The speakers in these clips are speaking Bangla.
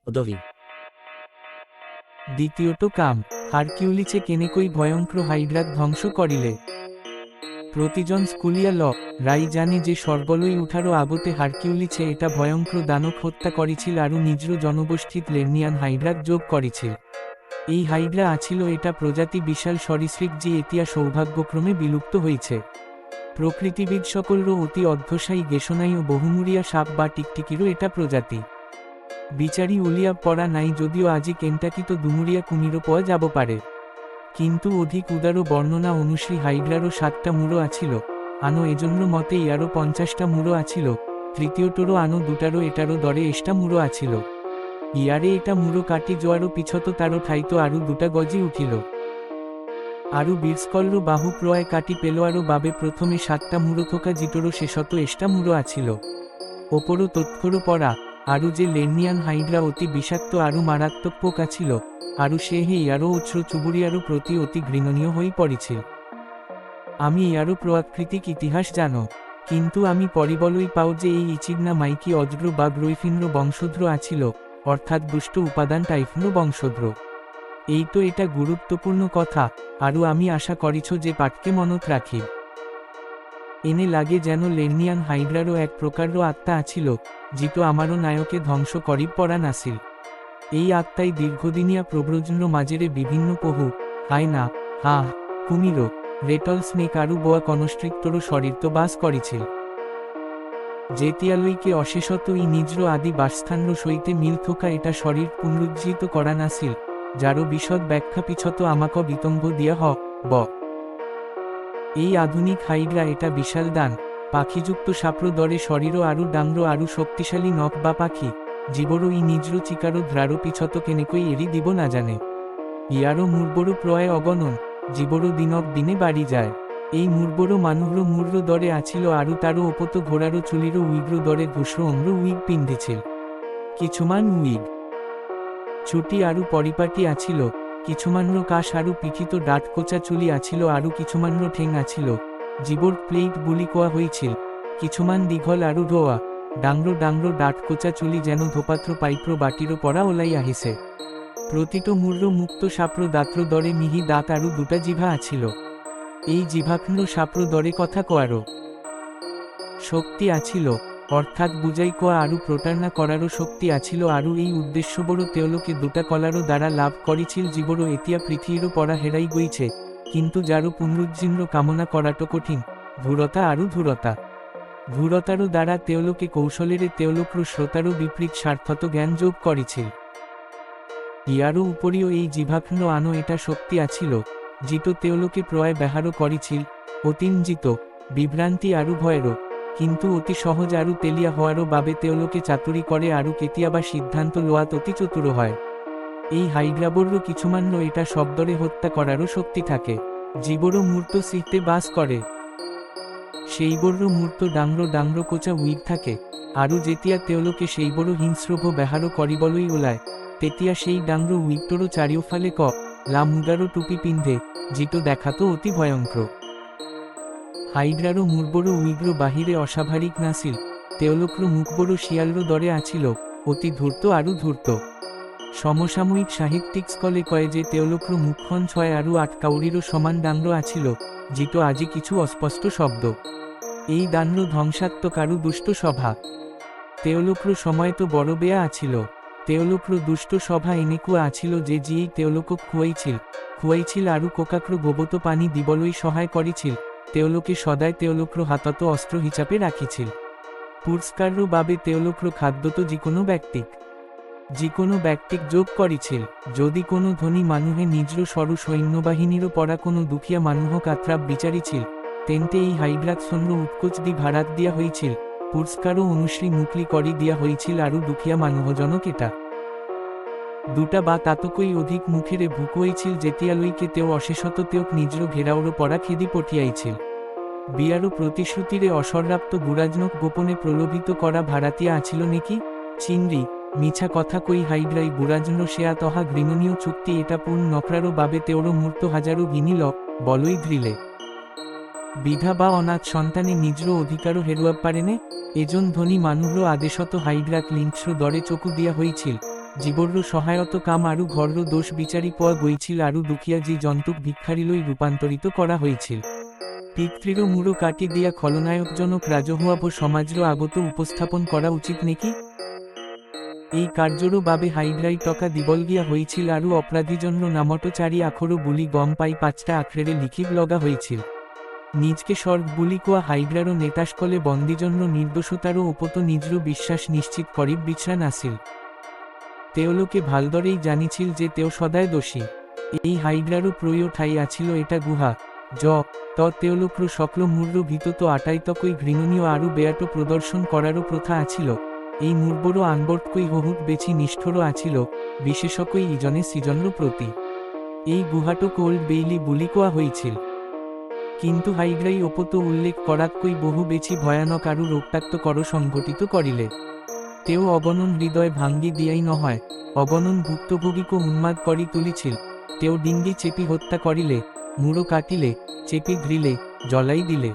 পদবী। দ্বিতীয়ত কাম, হারকিউলিছে কেনেকৈ ভয়ঙ্কর হাইড্রাক ধ্বংস করিলে। প্রতিজন স্কুলিয়া রাই জানে যে সর্বলই উঠারও আগতে হারকিউলিছে এটা ভয়ঙ্কর দানক হত্যা করিছিল আর নিজর জনগোষ্ঠীত লের্নিয়ান হাইড্রাক যোগ করিছিল। এই হাইড্রা আছিল এটা প্রজাতি বিশাল সরীসৃপ যে এতিয়া সৌভাগ্যক্রমে বিলুপ্ত হয়েছে। প্রকৃতিবিদ সকলরও অতি অধ্যবসায়ী গেশনাই ও বহুমুরিয়া সাপ বা টিকটিকিরও এটা প্রজাতি। বিচারি উলিয়া পড়া নাই যদিও আজি কেন্টাকিত দুমুরিয়া কুমিরও পাওয়া যাব পারে। কিন্তু অধিক উদার বর্ণনা অনুশ্রী হাইড্রারও 7টা মুড়ো আছিল, আনো এজন্য মতে ইয়ারও 50টা মুড়ো আছিল, তৃতীয়টোরও আনো দুটারও এটারও দরে এষ্টা মুড়ো আছিল। ইয়ারে এটা মুড়ো কাটি জোয়ারও পিছত তারও ঠাইতো আরও 2টা গজি উঠিল। আরও বীরস্কলরও বাহু প্রয় কাটি পেল আরও বাবে প্রথমে 7টা মুড়ো থোকা জিটোরও শেষত এষ্টা মুড়ো আছিল। ওপরও তথ্যরও পড়া, আরও যে লের্নিয়ান হাইড্রা অতি বিষাক্ত আরও মারাত্মক পোকা ছিল, আরও সে হে ইয়ারও উৎস চুবুরিয়ারও প্রতি অতি ঘৃণনীয় হয়ে পড়েছিল। আমি ইয়ারও প্রাকৃতিক ইতিহাস জানো, কিন্তু আমি পরিবলই পাও যে এই ইচিগনা মাইকি অজগ্র বা গ্রৈফিন্র বংশোদ্র আছিল, অর্থাৎ দুষ্ট উপাদান টাইফ্ন বংশোদ্র। এই তো এটা গুরুত্বপূর্ণ কথা, আরও আমি আশা করিছ যে পাঠকে মনত রাখি। এনে লাগে যেন লের্নিয়ান হাইড্রারও এক প্রকারও আত্মা আছিল, জিতো আমারও নায়কে ধ্বংস করি পড়া নাছিল। এই আত্মাই দীর্ঘদিনিয়া প্রব্রজন্য মাঝেরে বিভিন্ন পহু, হায়না, হাঁহ, কুমিরো, রেটল স্নেক আরু বোয়া কনস্ট্রিক্টরও শরীরত বাস করেছিল। যেতিয়ালইকে অশেষত ই নিজর আদি বাসস্থানর সইতে মিল থোকা এটা শরীর পুনরুজ্জীবিত করা নাছিল, যারও বিশদ ব্যাখ্যা পিছত আমাক বিতম্ব দিয়া ব। এই আধুনিক হাইড্রা এটা বিশাল দান, পাখিযুক্ত সাপ্র দরে শরীরও আরু ডাংর আরু শক্তিশালী নখ বা পাখি, জীবরও ই নিজর চিকারও ধ্রারও পিছত কেনেকই এরি দিব না জানে। ইয়ারও মুরবরও প্রয় অগণন, জীবরও দিনক দিনে বাড়ি যায়। এই মুরবরও মানুহর মূর্র দরে আছিল আরু তারও ওপত ঘোড়ারও চুলিরও উইগ্র দরে ঘুষর অম্র উইগ পিন্ধিছিল। কিছুমান উইগ ছুটি আরু পরিপাটি আছিল, কিছুমান্র কাশ আরু পিঠিত ডাটকোচা চুলি আছিল আরু কিছুমান্র ঠেং আছিল, জীবর প্লেট বুলি কোয়া হয়েছিল, কিছুমান দীঘল আরু ধোয়া, ডাংর ডাংর ডাটকোচা চুলি যেন ধোপাত্র পাইপ্র বাটিরও পড়া ওলাই আহিছে। প্রতিটো মূর্র মুক্ত সাপ্র দাত্র দরে মিহি দাঁত আরু 2টা জিভা আছিল। এই জিভাখণ্ড সাপ্র দরে কথা কোয়ারও শক্তি আছিল, অর্থাৎ বুঝাই কোয়া আরু প্রতারণা করারও শক্তি আছিল আরু এই উদ্দেশ্যবড় তেওলোকে 2টা কলারও দ্বারা লাভ করিছিল জীবরও এতিয়া পৃথিবীরও পড়া হেরাই গইছে, কিন্তু যারও পুনরুজ্জীর্ণ কামনা করাটো কঠিন, ধূরতা আরু ধূরতা। ধূরতারও দ্বারা তেওলোকে কৌশলেরে তেওলোকর শ্রোতারও বিপরীত স্বার্থত জ্ঞান যোগ করিছিল। ইয়ারও উপরিও এই জিভাখণ্ড আনো এটা শক্তি আছিল, জিতো তেওলোকে প্রয় ব্যাহারও করিছিল, অতিনজিত, বিভ্রান্তি আরু ভয়েরও, কিন্তু অতি সহজ আরু তেলিয়া হওয়ারও বাবে তেওলোকে চাতুরি করে আরু কেতিয়াবা সিদ্ধান্ত লোয়াত অতি চতুর হয়। এই হাইড্রাবর্র কিছুমান্য এটা শব্দরে হত্যা করারও শক্তি থাকে, জীবরও মূর্ত সিটে বাস করে। সেইবর্র মূর্ত ডাংর ডাংর কোচা উইগ থাকে, আরু যেতিয়া তেওলোকে সেইবড় হিংস্রভ ব্যাহারও করিবলই ওলায়, তেতিয়া সেই ডাংর উইগটোরও চারিওফালে লা মুদারও টুপি পিন্ধে, জিটো দেখাতো অতি ভয়ঙ্কর। হাইড্রারও মুরবড় উইগ্র বাহিরে অস্বাভাবিক নাছিল, তেওলোকর মুখবড় শিয়ালর দরে আছিল, অতি ধূর্ত আরু ধূর্ত। সমসাময়িক সাহিত্যিক স্কলে কয়ে যে তেওলোকর মুখখন 6 আরু 8 কাউরিরও সমান ডাংর আছিল, জিটো আজি কিছু অস্পষ্ট শব্দ। এই দান্র ধ্বংসাত্মক আরু দুষ্ট সভা। তেওলোকর সময় তো বড় বেয়া আছিল, তেওলোকর দুষ্ট সভা এনেকুয়া আছিল যে জিয়েই তেওলোকক খুয়াইছিল আরু কোকাক্র গোবত পানি দিবলই সহায় করিছিল, তেওলোকে সদায় তেওলোকর হাতত অস্ত্র হিচাপে রাখিছিল। পুরস্কারর বাবে তেওলোকর খাদ্যত যিকোনো ব্যক্তিক যোগ করিছিল। যদি কোনো ধনী মানুহে নিজর সরু সৈন্যবাহিনীরও পড়া কোনো দুখিয়া মানুহক আত্রাপ বিচারিছিল, তেনতে এই হাইড্রাকসন্র উৎকোচ দি ভাড়াত দিয়া হইছিল, পুরস্কারও অনুশ্রী মুকলি করি দিয়া হইছিল আরু দুখিয়া মানুহজনক এটা 2টা বা তাতকই অধিক মুখেরে ভুকুইছিল যেতিয়ালইকে তেও অশেষত তেওক নিজর ঘেরাওরও পড়া খেদি পটিয়াইছিল। বিয়ারও প্রতিশ্রুতিরে অসর্রাপ্ত বুড়াজনক গোপনে প্রলোভিত করা ভাড়াতিয়া আছিল নেকি? চিংড়ি, মিছা কথা কই হাইড্রাই বুড়াজন্য শেয়া তহা ঘৃণনীয় চুক্তি এটা পূর্ণ নকরারও বাবে তেওরও মূর্ত হাজারো গিনিল, বলই ধৃলে। বিধা বা অনাথ সন্তানে নিজর অধিকারও হেরুয়া পারেনে, এজন ধনী মানুহর আদেশত হাইড্রাক লিঞ্চর দরে চকু দিয়া হইছিল, জীবর্র সহায়ত কাম আরু ঘর্র দোষ বিচারি পোয়া গইছিল আরু দুখিয়া জি জন্তুক ভিক্ষারিলই রূপান্তরিত করা হয়েছিল। পিতৃর মুড়ো কাটি দিয়া খলনায়কজনক রাজহুয়াভ সমাজর আগত উপস্থাপন করা উচিত নাকি? এই কার্যরও বাবে হাইড্রাই টকা দিবলগিয়া হয়েছিল আরু অপরাধীজন্য নামটো চারি আখরও বুলি গম পাই 5টা আখরেরে লিখিত লগা হয়েছিল। নিজকে স্বর্গ বুলি কোয়া হাইড্রারও নেতাসকলে বন্দিজন্য নির্দোষতারও উপত নিজর বিশ্বাস নিশ্চিত করিব বিছরা নাছিল। তেওলোকে ভালদরেই জানিছিল যে তেও সদায় দোষী। এই হাইড্রারও প্রয় ঠাই আছিল এটা গুহা। তেওলোকর সকল মূর্র ভিতত আটাইতকই ঘৃণনীয় আরু বেয়াটো প্রদর্শন করারও প্রথা আছিল। এই মূর্বরও আনবর্তকই হহুত বেছি নিষ্ঠুরও আছিল, বিশেষকই ইজনে সিজনর প্রতি। এই গুহাটো কোল্ড বেইলি বুলি কোয়া হয়েছিল। কিন্তু হাইড্রাই ওপত উল্লেখ করাতকই বহু বেছি ভয়ানক আরু রক্তাক্ত কর সংঘটিত করিলে। তেও অগণন হৃদয় ভাঙ্গি দিয়াই নহয়, অগণন ভুক্তভোগীকে উন্মাদ করি তুলিছিল। তেও ডিঙ্গি চেপি হত্যা করিলে, মুড়ো কাটিলে, চেপি ঘ্রিলে, জলাই দিলে।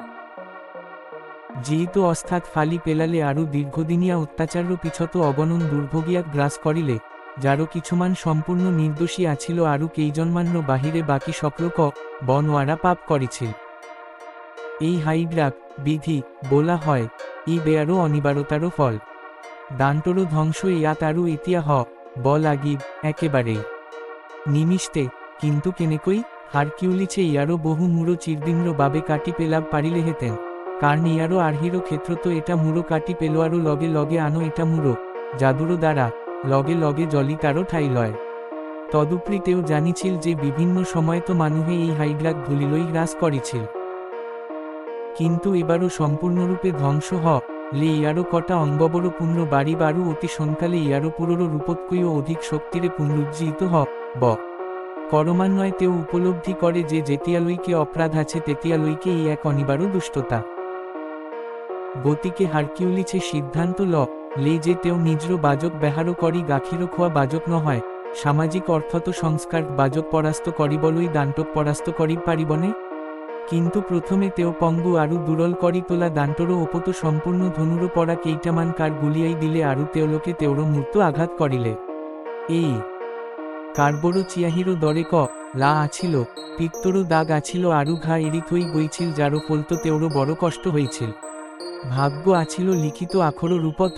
যেহেতু অস্থাৎ ফালি পেলালে আরু দীর্ঘদিনিয়া অত্যাচার্য পিছত অগণন দুর্ভোগিয়াক গ্রাস করিলে, যারও কিছুমান সম্পূর্ণ নির্দোষী আছিল আরু কেইজনমান্য বাহিরে বাকি সকলক বনওয়ারা পাপ করিছিল। এই হাইড্রাক বিধি বলা হয় ই বেয়ারও অনিবারতারও ফল। দান্টরও ধ্বংস ইয়াত আরু ইতিয়া লাগিব একেবারেই নিমিষতে। কিন্তু কেনেকই হারকিউলিছে ইয়ারও বহু মুড়ো চিরদিনর বাবে কাটি পেলাব পারিলে হেতেন, কারণ ইয়ারও আর্হিরও ক্ষেত্র তো এটা মুড়ো কাটি পেলোয়ারও লগে লগে আনো এটা মুড়ো জাদুরও দ্বারা লগে লগে জলি তারও ঠাই লয়। তদুপরি তেও জানিছিল যে বিভিন্ন সময় তো মানুহে এই হাইড্রাক ভুলিলই হ্রাস করিছিল। কিন্তু এবারও সম্পূর্ণরূপে ধ্বংস লে ইয়ারও কটা অঙ্গবড় পুণ্য বাড়ি বারু অতি সন্কালে ইয়ারও পুরোরও রূপৎকৈও অধিক শক্তিরে পুনরুজ্জীবিত করমান্বয় তেও উপলব্ধি করে যে যেতিয়ালইকে অপরাধ আছে তেতিয়ালইকে এই এক অনিবার্য দুষ্টতা। গতিকে হারকিউলিছে সিদ্ধান্ত লে যে তেও নিজর বাজক বেহারও করি গাখিরও খোয়া বাজক নহয়, সামাজিক অর্থত সংস্কার বাজক পরাস্ত করিবলই দান্টক পরাস্ত করি পারিবনে। কিন্তু প্রথমে তেও পঙ্গু আরু দুরল করি তোলা দান্টরও ওপত সম্পূর্ণ ধনুরও পড়া কেইটামান কার গুলিয়াই দিলে আরু তেওলোকে তেওরও মূর্ত আঘাত করিলে। এই কারবড়ো চিয়াহিরও দরে লা আছিল, পিত্তরও দাগ আছিল আরু ঘা এরিথই গইছিল যারও ফলত তেওরও বড় কষ্ট হইছিল। ভাগ্য আছিল লিখিত আখরও রূপত,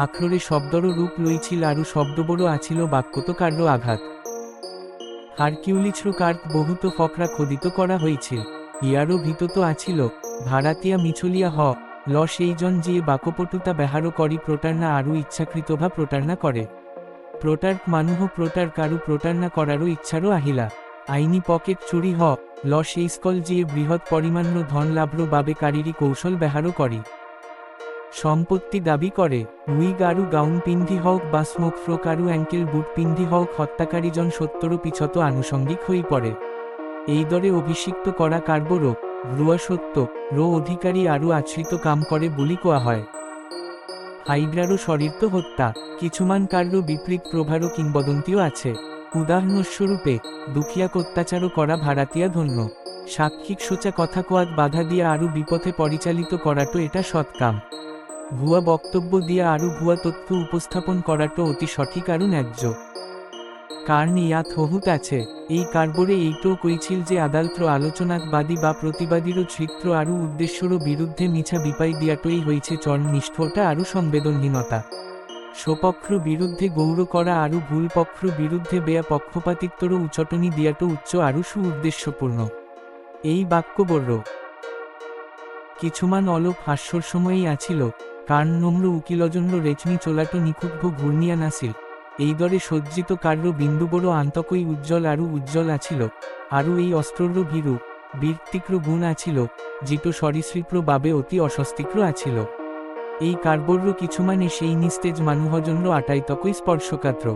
আখরে শব্দরও রূপ লইছিল আরু শব্দবড় আছিল বাক্যত কার্য আঘাত। হারকিউলিছর কার্ক বহুত ফকরা খোদিত করা হয়েছিল। ইয়ারও ভিতত আছিল ভাড়াতিয়া মিছলিয়া সেইজন যে বাকপটুতা বেহারও করি প্রতারণা আরু ইচ্ছাকৃতভা প্রতারণা করে। প্রটার্ক মানুহ প্রটার্ক আরু প্রতারণা করারও ইচ্ছারও আহিলা। আইনি পকেট চুরি সেই স্কল যে বৃহৎ পরিমাণ্য ধন লাভর বাবে কারিরি কৌশল বেহারও করি। সম্পত্তি দাবি করে উইগ আরু গাউন পিন্ধি বা স্মোক ফ্রক আরু অ্যাঙ্কেল বুট পিন্ধি হত্যাকারীজন সত্তরও পিছত আনুষঙ্গিক হয়ে পড়ে। এই দরে অভিষিক্ত করা কার্বরো ভ্রুয়া সত্য অধিকারী আরু আশ্রিত কাম করে বলি কোয়া হয়। হাইড্রারও শরীর তো হত্যা, কিছুমান কার্য বিপরীত প্রভারও কিংবদন্তিও আছে। উদাহরণস্বরূপে দুখিয়াক অত্যাচারও করা ভাড়াতিয়া ধন্য, সাক্ষিক সোচা কথা কোয়াত বাধা দিয়া আরু বিপথে পরিচালিত করাটো এটা সৎকাম। ভুয়া বক্তব্য দিয়া আরু ভুয়া তথ্য উপস্থাপন করাটো অতি সঠিক আরু ন্যায্য। কারণ ইয়াত হহুত আছে। এই কার্বরে এইটাও কইছিল যে আদালত্র আলোচনাত বাদী বা প্রতিবাদীরও চিত্র আরু উদ্দেশ্যরও বিরুদ্ধে মিছা বিপাই দিয়াটোই হইছে চরম নিষ্ঠুরতা আরু সংবেদনহীনতা। স্বপক্ষ বিরুদ্ধে গৌর করা আরু ভুল পক্ষ বিরুদ্ধে বেয়া পক্ষপাতিত্বরও উচটনি দিয়াটো উচ্চ আরু সুউদ্দেশ্যপূর্ণ। এই বাক্যবর্র কিছুমান অলপ হাস্যর সময়েই আছিল, কারণ নম্র উকিলজন্য রেচনি চোলাটো নিখুঁত ঘূর্ণিয়া নাছিল। এই দরে সজ্জিত কার্য বিন্দুবড় আন্তকই উজ্জ্বল আরু উজ্জ্বল আছিল, আরু এই অস্ত্রর ভীরু বীর্তিক্র গুণ আছিল, জিটো সরীসৃপ্র বাবে অতি অস্বস্তিক্র আছিল। এই কার্বর্য কিছুমানে সেই নিস্তেজ মানুহজন্য আটাইতকই স্পর্শকাত্র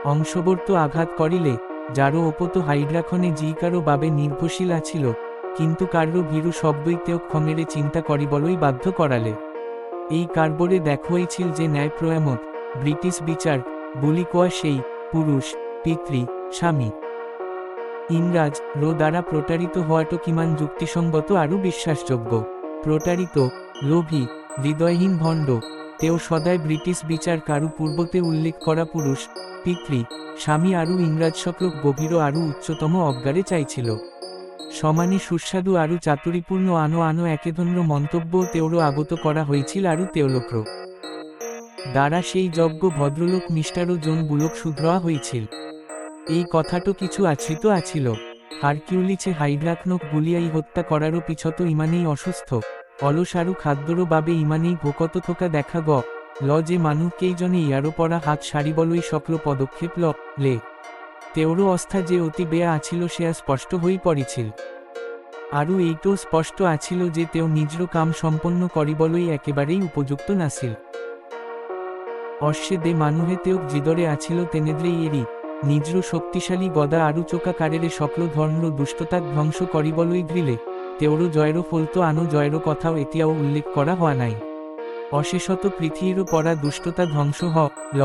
অংশবর্ত আঘাত করিলে, যারও ওপত হাইড্রাখনে জিকারও বাবে নির্ভরশীল আছিল, কিন্তু কার্য ভীরু শব্দই তেও ক্ষমেরে চিন্তা করিবলই বাধ্য করালে। এই কার্বরে দেখোইছিল যে ন্যায় প্রয়ামত ব্রিটিশ বিচার বলি কোয়া সেই পুরুষ পিতৃ স্বামী ইংরাজ দ্বারা প্রতারিত হওয়াটো কিমান যুক্তিসঙ্গত আরু বিশ্বাসযোগ্য। প্রতারিত লোভী হৃদয়হীন ভণ্ড তেও সদায় ব্রিটিশ বিচার কারু পূর্বতে উল্লেখ করা পুরুষ পিতৃ স্বামী আরু ইংরাজ সকল গভীর আরু উচ্চতম অজ্ঞারে চাইছিল সমানে সুস্বাদু আরু চাতুরিপূর্ণ আনো আনো একেধন্য মন্তব্য তেওরও আগত করা হয়েছিল আরু তেওলোক্র দ্বারা সেই যজ্ঞ ভদ্রলোক মিস্টারও জন বুলোক শুধরা হয়েছিল এই কথাটো কিছু আশ্রিত আছিল হারকিউলিছে হাইড্রাকনক গুলিয়াই হত্যা করারও পিছত ইমানেই অসুস্থ অলস আরু খাদ্যরও বাবে ইমানেই ভোকত থোকা দেখা ল যে মানুষকেইজনে ইয়ারও পরা হাত সারিবলই সকল পদক্ষেপ লে তেওরও অস্থা যে অতি বেয়া আছিল সেয়া স্পষ্ট হয়ে পড়িছিল আরু এইটো স্পষ্ট আছিল যে তেও নিজর কাম সম্পন্ন করিবলই একেবারেই উপযুক্ত নাছিল অশ্বে দে মানুহে তেওক জিদরে আছিল তেনেদ্রেই এরি নিজর শক্তিশালী গদা আরু চোকা কারেরে সকল ধর্মর দুষ্টতাক ধ্বংস করিবলই গ্রিলে তেওরও জয়েরও ফলতো আনো জয়েরও কথাও এতিয়াও উল্লেখ করা হওয়া নাই অশেষত পৃথিবীরও পরা দুষ্টতা ধ্বংস ল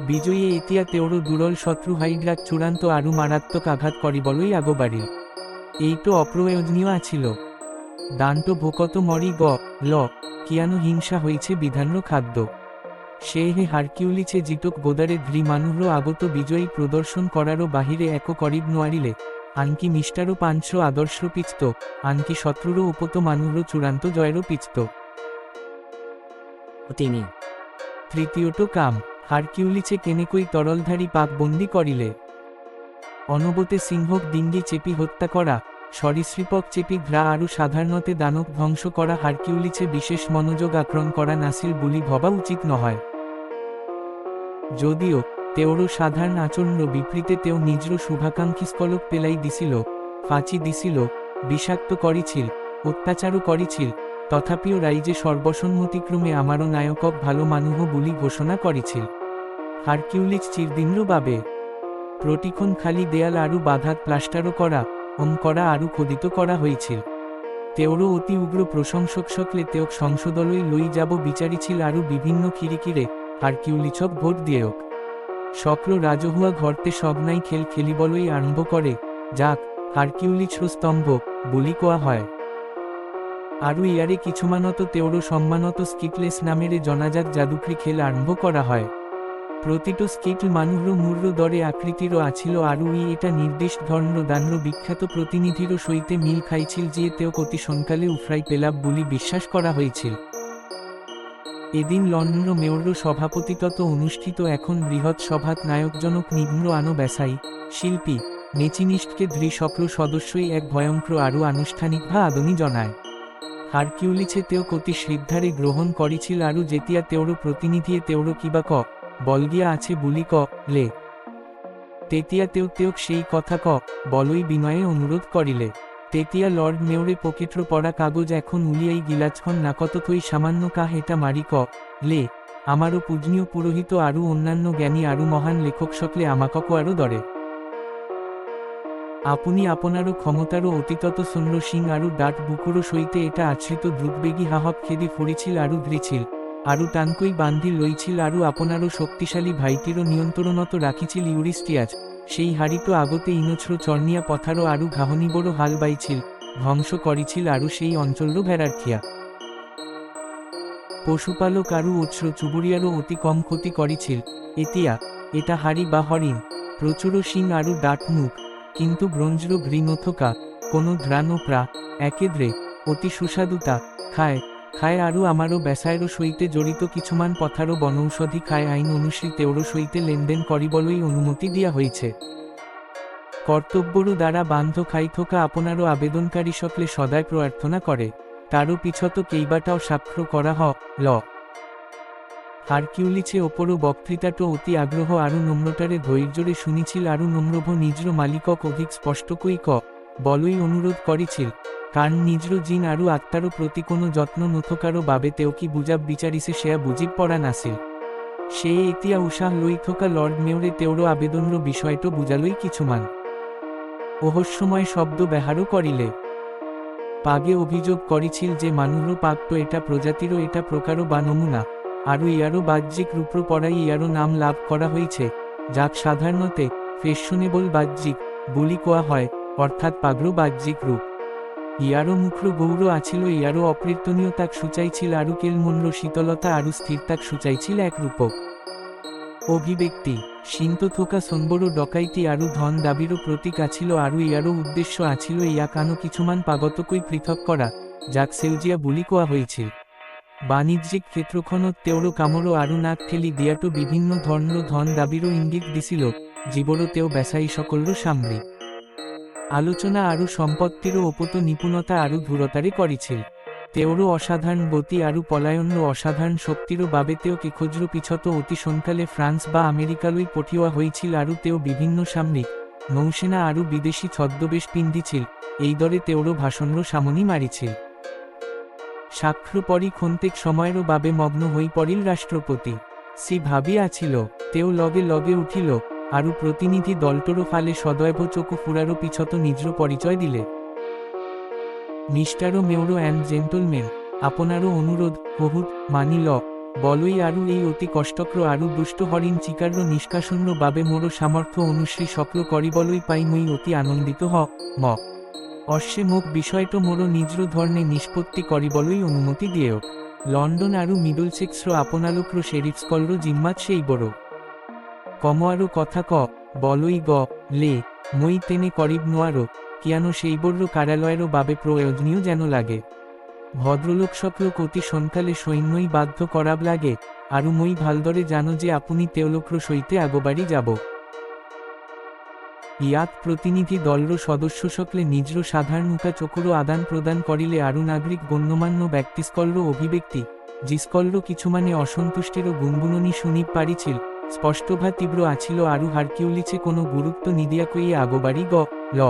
বিজয়ী এতিয়া তেওরও দুরল শত্রু হাইড্রাক চূড়ান্ত আরু মারাত্মক আঘাত করিবলই আগবাড়িল এইটো অপ্রয়োজনীয় আছিল দান্ত ভোকত মরি ল কিয়ানো হিংসা হয়েছে বিধান্য খাদ্য সে হে হারকিউলিছে জিটক গোদারে ঘ্রি মানুহর আগত বিজয়ী প্রদর্শন করারও বাহিরে এক করিব নোয়ারিলে আনকি মিষ্টারও পাঞ্চ আদর্শ পিচত আনকি শত্রুরও উপত মানুহর চূড়ান্ত জয়েরও পিচত তিনি তৃতীয়টো কাম হারকিউলিছে কেনেকই তরলধারী পাকবন্দি করিলে অনবতে সিংহক ডিঙ্গি চেপি হত্যা করা সরীসৃপক চেপি ঘ্রা আরু সাধারণতে দানব ধ্বংস করা হারকিউলিছে বিশেষ মনোযোগ আকরণ করা নাছিল বলি ভবা উচিত নহয় যদিও তেওরও সাধারণ আচরণ বিপরীতে তেও নিজর শুভাকাঙ্ক্ষীস্কলক পেলাই দিছিল ফাঁচি দিছিল বিষাক্ত করিছিল অত্যাচারও করিছিল তথাপিও রাইজে সর্বসম্মতিক্রমে আমারও নায়কক ভালো মানুহ বলি ঘোষণা করিছিল হারকিউলিছ চিরদিনর বাবে প্রতিক্ষণ খালি দেয়াল আরু বাধাত প্লাস্টারও করা করা আরু খোদিত করা হয়েছিল তেওরও অতি উগ্র প্রশংসক সকলে তেওক সংসদলই লই যাব বিচারিছিল আরু বিভিন্ন খিরিকিরে হারকিউলিছক ভোট দিয়েওক সকল রাজহুয়া ঘরতে সবনাই খেলিবলই আরম্ভ করে যাক হারকিউলিছর স্তম্ভ বলি কোয়া হয় আরু ইয়ারে কিছুমানত তেওরও সম্মানত স্কিটলেস নামের জনাজাত জাদুকরি খেল আরম্ভ করা হয় প্রতিটো স্কিটল মানুহর মূর্র দরে আকৃতিরও আছিল আরু এটা নির্দিষ্ট ধর্ম দানর বিখ্যাত প্রতিনিধিরও সইতে মিল খাইছিল যে তেওক অতি সন্কালে উফরাই পেলাব বলি বিশ্বাস করা হয়েছিল এদিন লন্ডন মেয়র সভাপতিত্ব অনুষ্ঠিত এখন বৃহৎ সভাত নায়কজনক নিম্ন আনো বেসাই শিল্পী নেচিনিষ্ঠকে ধৃ সকল সদস্যই এক ভয়ঙ্কর আরু আনুষ্ঠানিকভা আদনি জনায় হারকিউলিছে তেওক অতি শ্রদ্ধারে গ্রহণ করিছিল আরু যেতিয়া তেওরও প্রতিনিধিয়ে তেওরও কিবা বলগিয়া আছে বুলি লে তেতিয়া তেওক সেই কথা বলই বিনয়ে অনুরোধ করিলে তেতিয়া লর্ড মেয়রে পকেটর পড়া কাগজ এখন উলিয়াই গিলাছখন নাকতথই সামান্য হেটা মারি লে আমারও পূজনীয় পুরোহিত আরু অন্যান্য জ্ঞানী আরু মহান লেখক সকলে আমাকক আরও দরে আপনি আপনারও ক্ষমতারও অতীতত সন্ন্য সিং আরু ডাট বুকুরও সইতে এটা আশ্রিত দ্রুতবেগী হাহক খেদি ফুরিছিল আরু ধৃছিল আরু টানকই বান্ধি লইছিল আরু আপনারও শক্তিশালী ভাইটিরও নিয়ন্ত্রণত রাখিছিল ইউরিস্টিয়াজ সেই হারিত আগতে ইনছ্র চর্নিয়া পথারও আরু ঘাহনিবড় হাল বাইছিল ধ্বংস করিছিল আরু সেই অঞ্চলর ভেড়ারখিয়া পশুপালক আরু উৎস্র চুবুরিয়ারও অতি কম ক্ষতি করিছিল এটা হাড়ি বা হরিণ প্রচুর শিং আরু ডাট মুখ কিন্তু ব্রঞ্জ্র ঘৃণথকা কোনো ঘ্রাণপ্রা একেদ্রে অতি সুস্বাদুতা খায় আরু আমারও বেসায়রও সইতে জড়িত কিছুমান পথারও বনৌষধি খায় আইন অনুশ্রী তেওরও সইতে লেনদেন করিবলই অনুমতি দিয়া হয়েছে কর্তব্যরু দ্বারা বান্ধ খাইথোকা আপনারও আবেদনকারী সকলে সদায় প্রার্থনা করে তারও পিছত কেইবাটাও সাক্ষ্য করা ল হারকিউলিছে ওপরও বক্তৃতাটো অতি আগ্রহ আরু নম্রতারে ধৈর্যরে শুনিছিল আরু নম্রভ নিজর মালিকক অধিক স্পষ্টকই বলই অনুরোধ করিছিল কারণ নিজর জিন আরু আত্মারও প্রতি কোনো যত্ন নথকারও বাবে তেওকি বুঝাব বিচারিছে সেয়া বুঝিব পড়া নাছিল সে এতিয়া উৎসাহ লই থকা লর্ড মেয়রে তেওরও আবেদনর বিষয়টো বুঝালই কিছুমান অহস্যময় শব্দ ব্যহারও করিলে পাগে অভিযোগ করিছিল যে মানুষর পাকটো এটা প্রজাতিরও এটা প্রকারও বা নমুনা আরু ইয়ারও বাহ্যিক রূপ্র পড়াই ইয়ারও নাম লাভ করা হয়েছে যাক সাধারণতে ফ্যাশনেবল বাহ্যিক বুলি কোয়া হয় অর্থাৎ পাগড়ো বাহ্যিক রূপ ইয়ারও মুখ্র গৌর আছিল, ইয়ারও অপ্রীতনীয় তাক সূচাইছিল আরু কেলমন্র শীতলতা আরু স্থির তাক সূচাইছিল এক রূপক অভিব্যক্তি। সিন্ত থোকা সনবরো ডকাইতি আরু ধন দাবিরও প্রতীক আছিল, আরু ইয়ারও উদ্দেশ্য আছিল ইয়া কানো কিছুমান পাগতকই পৃথক করা, যাক সেউজিয়া বুলি কোয়া হয়েছিল। বাণিজ্যিক ক্ষেত্রখনত তেওৰো কামৰো আরু নাক ঠেলি দিয়াটো বিভিন্ন ধৰণৰ ধন দাবিরও ইঙ্গিত দিছিল, জীবরও তেও বেসাই সকলৰো সামরি আলোচনা আরু সম্পত্তিরও ওপত নিপুণতা আরু ধূরতারে করিছিল। তেওৰো অসাধারণ গতি আরু পলায়নর অসাধারণ শক্তিরও বাবে তেও কেখোজ্র পিছত অতি সোনকালে ফ্রান্স বা আমেরিকালৈ পঠিওয়া হয়েছিল, আরু তেও বিভিন্ন সামরিক নৌসেনা আরু বিদেশী ছদ্মবেশ পিন্ধিছিল, এই দরে তেওৰো ভাষণর সামনি মারিছিল। সাক্ষ্য পরি খন্তেক সময়েরও বাবে মগ্ন হই পড়িল রাষ্ট্রপতি। সি ভাবিয়াছিল, তেও লগে লগে উঠিল, আরু প্রতিনিধি দলটরও ফালে সদয়ভ চকু ফুরারও পিছত নিজর পরিচয় দিলে। মিস্টারও মেয়রো অ্যান্ড জেন্টলমেন, আপনারও অনুরোধ বহুত মানিল বলই আরু এই অতি কষ্টক্র আরু দুষ্ট হরিণ চিকার্র নিষ্কাশন্য বাবে মোরও সামর্থ্য অনুশ্রী সকল করিবলই পাই মই অতি আনন্দিত ম অশ্বে মোক বিষয়টো মোরও নিজর ধর্নে নিষ্পত্তি করিবলই অনুমতি দিয়েও। লন্ডন আরু মিডলসেক্সর আপনালোকর শেরিফস্কলর জিম্মাত সেই বড় কম আরও কথা বলই লে মই তেনে করিব নোয়ারো, কিয়ানো সেইবর্র কার্যালয়েরও বাবে প্রয়োজনীয় যেন লাগে। ভদ্রলোক সকলোক অতি সোনকালে সৈন্যই বাধ্য করাব লাগে, আরু মই ভালদরে জানো যে আপনি তেওলোকর সইতে আগবাড়ি যাব। ইয়াত প্রতিনিধি দলর সদস্য সকলে নিজর সাধারণ উকা চকুরও আদান প্রদান করিলে, আরু নাগরিক গণ্যমান্য ব্যক্তিস্কলর অভিব্যক্তি জিস্কলর কিছুমানে অসন্তুষ্টেরও গুনগুননি শুনিব পারিছিল, স্পষ্টভা তীব্র আছিল, আরু হারকিউলিছে কোনো গুরুত্ব নিদিয়া কইয়ে আগবাড়ি ল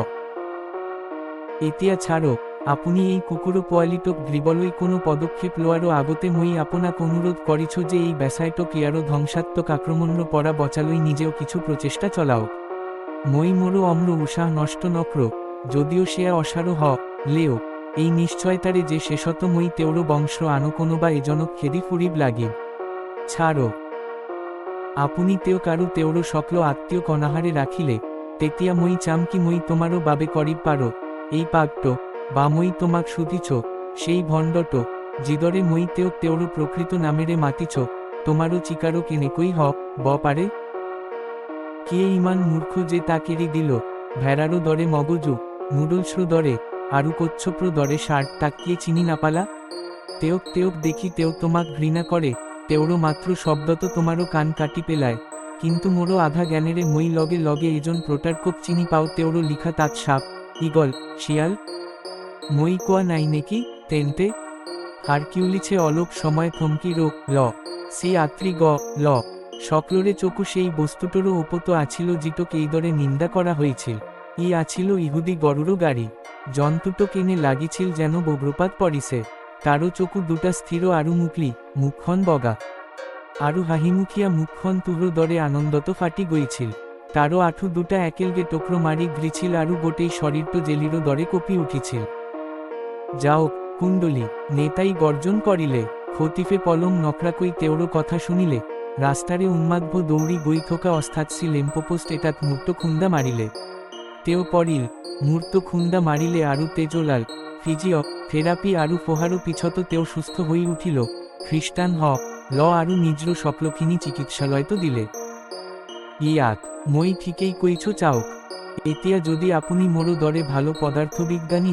এতিয়া ছাড়ো, আপনি এই কুকুরো পোয়ালিটক গ্রীবলই কোনো পদক্ষেপ লোয়ারও আগতে মই আপনাক অনুরোধ করিছ যে এই ব্যাসায়টক ইয়ারও ধ্বংসাত্মক আক্রমণর পরা বচালই নিজেও কিছু প্রচেষ্টা চলাও। মই মোরও অম্র উৎসাহ নষ্ট নক্র, যদিও সে অসারো লেও এই নিশ্চয়তারে যে শেষত মই তেওরো বংশ আনো কোনো বা এজনক খেদি ফুরিব লাগিব। ছাড়ো, আপনি তেও কারু তেওরো সকল আত্মীয় কনাহারে রাখিলে, তেতিয়া মই চাম কি মই তোমারও বাবে করিব পারো এই পাগট, বা মই তোমাক শুধিছ সেই ভণ্ডট, জিদরে মই তেওরো প্রকৃত নামেরে মাতিছ, তোমারও চিকারো কেনেকই পারে। কে ইমান মূর্খ যে তাকেরি দিল, ভেড়ারও দরে মগজু, নুডলস্র দরে আরু কচ্ছপ্র দরে শার্ট তাকিয়ে চিনি না পালা। তেওক দেখি তেও তোমাক ঘৃণা করে, তেওরও মাত্র শব্দত তোমারও কান কাটি পেলায়, কিন্তু মোরও আধা জ্ঞানেরে মই লগে লগে এজন প্রটারকোপ চিনি পাও তেওরও লিখা তাত সাপ, ইগল, শিয়াল মই কোয়া নাই নেকি তেনতে। হারকিউলিছে অলোক সময় থমকি ল সি আত্রি ল সকলরে চকু সেই বস্তুটরও ওপত আছিল জিটক এই দরে নিন্দা করা হয়েছিল। আছিল ইহুদি গরুরও গাড়ি, জন্তুটো কেনে লাগিছিল যেন বগ্রপাত পড়িছে, তারও চকু দুটা স্থির আরু মুকলি, মুখখন বগা আরু হাহিমুখিয়া মুখখন তুহ্র দরে আনন্দত ফাটি গইছিল, তারও আঠু দুটা একেলগে টোকরো মারি ঘৃছিল আরু গোটেই শরীরটো জেলিরও দরে কপি উঠিছিল। যাও কুণ্ডলী, নেতাই গর্জন করিলে, খতিফে পলম নকরাকই তেওরো কথা শুনিলে, রাস্তারে উন্মাদ্ভ দৌড়ি গই থোকা অস্থাৎসি লেম্পোপোস্ট এটাত মূর্ত খুন্দা মারিলে, তেও পড়িল মূর্ত খুন্দা মারিলে আরু তেজলাল ফিজিও থেরাপি আরু ফোহারো পিছত তেও সুস্থ হই উঠিল, খ্রিস্টান ল আরু নিজর সকলখিনি চিকিৎসালয় তো দিলে। ইয়াক মই ঠিকেই কইছ চাওক, এতিয়া যদি আপনি মোরো দরে ভালো পদার্থবিজ্ঞানী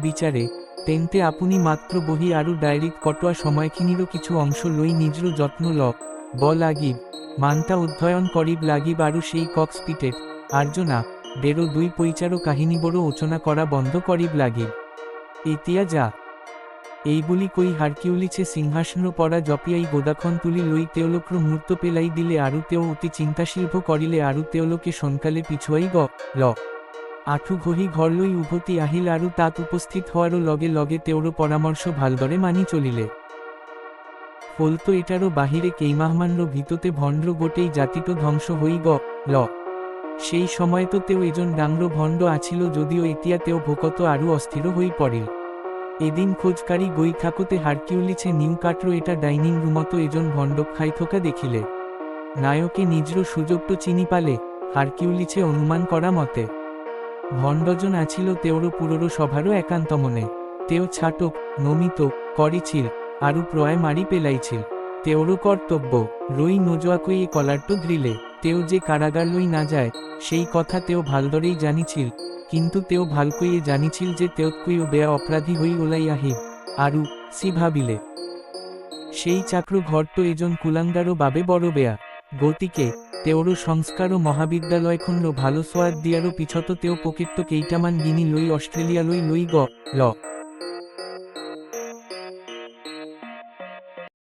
বিচারে, তেনতে আপনি মাত্র বহি আরু ডায়েরিত কটোয়া সময়খিনিরও কিছু অংশ লই নিজর যত্ন লাগিব, মানটা অধ্যয়ন করিব লাগিব, আরু সেই কক্সপিটেট আর্জনা বেরো দুই পৈচারও কাহিনী বড় ওচনা করা বন্ধ করিব লাগিব। এতিয়া যা এইবুলি কই হারকিউলিছে সিংহাসন পরা জপিয়াই গোদাখন তুলি লই তেওলোকর মূর্ত পেলাই দিলে, আরু তেও অতি চিন্তাশীল্ভ করিলে, আরু তেওলোকে সোনকালে পিছুয়াই ল আঠু ঘহি ঘর লই উভতি আহিল, আরু তাত উপস্থিত হওয়ারও লগে লগে তেওরো পরামর্শ ভালদরে মানি চলিলে। ফলতো এটারও বাহিরে কেইমাহমানর ভিততে ভণ্ড গোটেই জাতিটো ধ্বংস হই ল সেই সময় তো তেও এজন ডাংর ভণ্ড আছিল, যদিও এতিয়া তেও ভোকত আরু অস্থির হই পড়িল। এদিন খোঁজকারী গই থাকতে হারকিউলিছে নিউ কাটরো এটা ডাইনিং রুমত এজন ভণ্ডক খাই থোকা দেখিলে, নায়কে নিজর সুযোগটো চিনি পালে, হারকিউলিছে অনুমান করা মতে ভণ্ডজন আছিল তেওৰো পুরৰো সভারও একান্ত মনে। তেও ছাটক নমিত কৰিছিল আৰু প্ৰয় মাৰি পেলাইছিল। তেওৰো কর্তব্য রই নোযোৱাকৈ এই কলাৰটো ধৰিলে। তেও যে কারাগার লৈ নাযায় সেই কথা তেও ভালদৰেই জানিছিল, কিন্তু তেও ভালকৈয়ে জানিছিল যে তেওঁতকৈও বেয়া অপৰাধী হৈ ওলাই আহিব। আৰু সি ভাবিলে সেই চাকৰু ঘৰটো এজন কুলাংগাৰো বাবে বড় বেয়া। গতিকে তেওৰো সংস্কাৰ মহাবিদ্যালয়খনৰো ভালো সোৱাদ দিয়াৰো পিছতো তেও পকেটটো কেইটামান গিনি লৈ অষ্ট্ৰেলিয়ালৈ লৈ ল